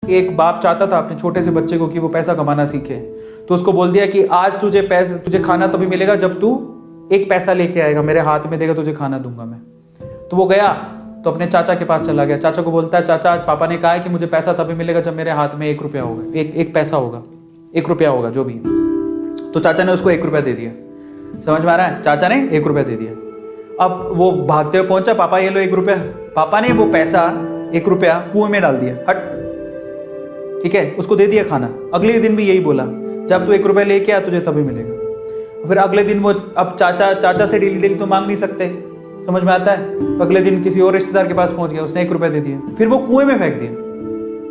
एक बाप चाहता था अपने छोटे से बच्चे को कि वो पैसा कमाना सीखे, तो उसको बोल दिया कि आज तुझे खाना तभी मिलेगा जब तू एक पैसा लेके आएगा, मेरे हाथ में देगा, तुझे खाना दूंगा मैं। तो वो गया तो अपने चाचा के पास चला गया। चाचा को बोलता है, चाचा आज पापा ने कहा है कि मुझे पैसा तभी मिलेगा जब मेरे हाथ में 1 रुपया होगा, एक पैसा होगा, 1 रुपया होगा जो भी। तो चाचा ने उसको 1 रुपया दे दिया। समझ में आ रहा है? चाचा ने 1 रुपया दे दिया। अब वो भागते हुए पहुंचा, पापा ये लो 1 रुपया। पापा ने वो पैसा 1 रुपया कुएं में डाल दिया, हट, ठीक है, उसको दे दिया खाना। अगले दिन भी यही बोला, जब तू 1 रुपया लेके आ तुझे तभी मिलेगा। फिर अगले दिन वो, अब चाचा से डेली तो मांग नहीं सकते, समझ में आता है? तो अगले दिन किसी और रिश्तेदार के पास पहुंच गया, उसने 1 रुपया दे दिया, फिर वो कुएं में फेंक दिया।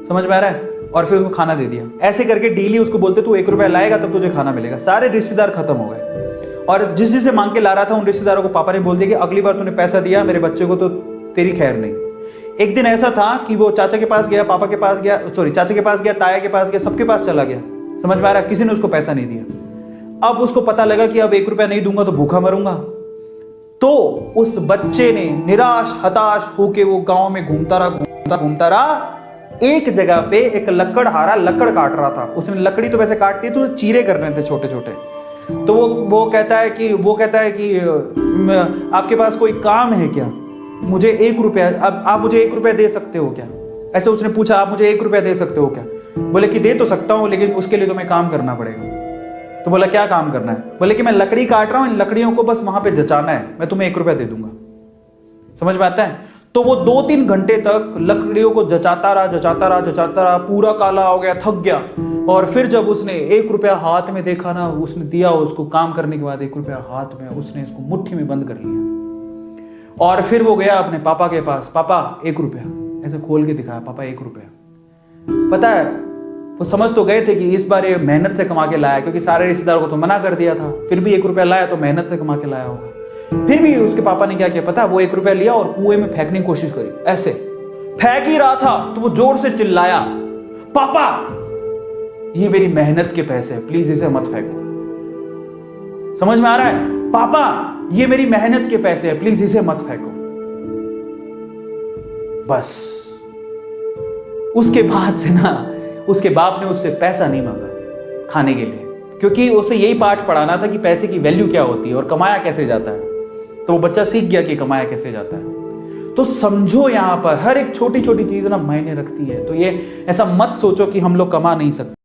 समझ में आ रहा है? और फिर उसको खाना दे दिया। ऐसे करके डेली उसको बोलते तू 1 रुपया लाएगा तब तुझे खाना मिलेगा। सारे रिश्तेदार खत्म हो गए, और जिससे मांग के ला रहा था उन रिश्तेदारों को पापा ने बोल दिया कि अगली बार तूने पैसा दिया मेरे बच्चे को तो तेरी खैर नहीं। एक दिन ऐसा था कि वो चाचा के पास गया, पापा के पास गया, चाचा के पास गया, ताया के पास गया, सबके पास चला गया। समझ में आ रहा है? किसी ने उसको पैसा नहीं दिया। अब उसको पता लगा कि अब 1 रुपया नहीं दूंगा तो भूखा मरूंगा। तो उस बच्चे ने निराश हताश होके वो गांव में घूमता रहा। एक जगह पे एक लकड़हारा लकड़ काट रहा था। उसने लकड़ी तो वैसे काटती तो चीरे कर रहे थे छोटे छोटे। तो वो कहता है कि आपके पास कोई काम है क्या? मुझे 1 रुपया, अब आप मुझे 1 रुपया दे सकते हो क्या? ऐसे उसने पूछा, आप मुझे 1 रुपया दे सकते हो क्या? बोले कि दे तो सकता हूं, लेकिन उसके लिए तुम्हें काम करना पड़ेगा। तो बोला क्या काम करना है? बोले कि मैं लकड़ी काट रहा हूं, इन लकड़ियों को बस वहां पे जचाना है, मैं तुम्हें 1 रुपया दे दूंगा। समझ में आता है? तो वो 2-3 घंटे तक लकड़ियों को जचाता रहा, पूरा काला हो गया, थक गया। और फिर जब उसने 1 रुपया हाथ में देखा ना, उसने दिया उसको, काम करने के बाद 1 रुपया हाथ में, उसने इसको मुट्ठी में बंद कर लिया। और फिर वो गया अपने पापा के पास, पापा 1 रुपया, ऐसे खोल के दिखाया, पापा 1 रुपया। पता है, वो समझ तो गए थे कि इस बार ये मेहनत से कमा के लाया, क्योंकि सारे रिश्तेदारों को तो मना कर दिया था, फिर भी 1 रुपया लाया तो मेहनत से कमा के लाया होगा। फिर भी उसके पापा ने क्या किया पता? वो 1 रुपया लिया और कुएं में फेंकने की कोशिश करी। ऐसे फेंक ही रहा था तो वो जोर से चिल्लाया, पापा ये मेरी मेहनत के पैसे हैं, प्लीज इसे मत फेंको। समझ में आ रहा है? पापा ये मेरी मेहनत के पैसे हैं, प्लीज इसे मत फेंको। बस उसके बाद से ना उसके बाप ने उससे पैसा नहीं मांगा खाने के लिए, क्योंकि उसे यही पाठ पढ़ाना था कि पैसे की वैल्यू क्या होती है और कमाया कैसे जाता है। तो वो बच्चा सीख गया कि कमाया कैसे जाता है। तो समझो, यहां पर हर एक छोटी छोटी चीज ना मायने रखती है। तो ये ऐसा मत सोचो कि हम लोग कमा नहीं सकते।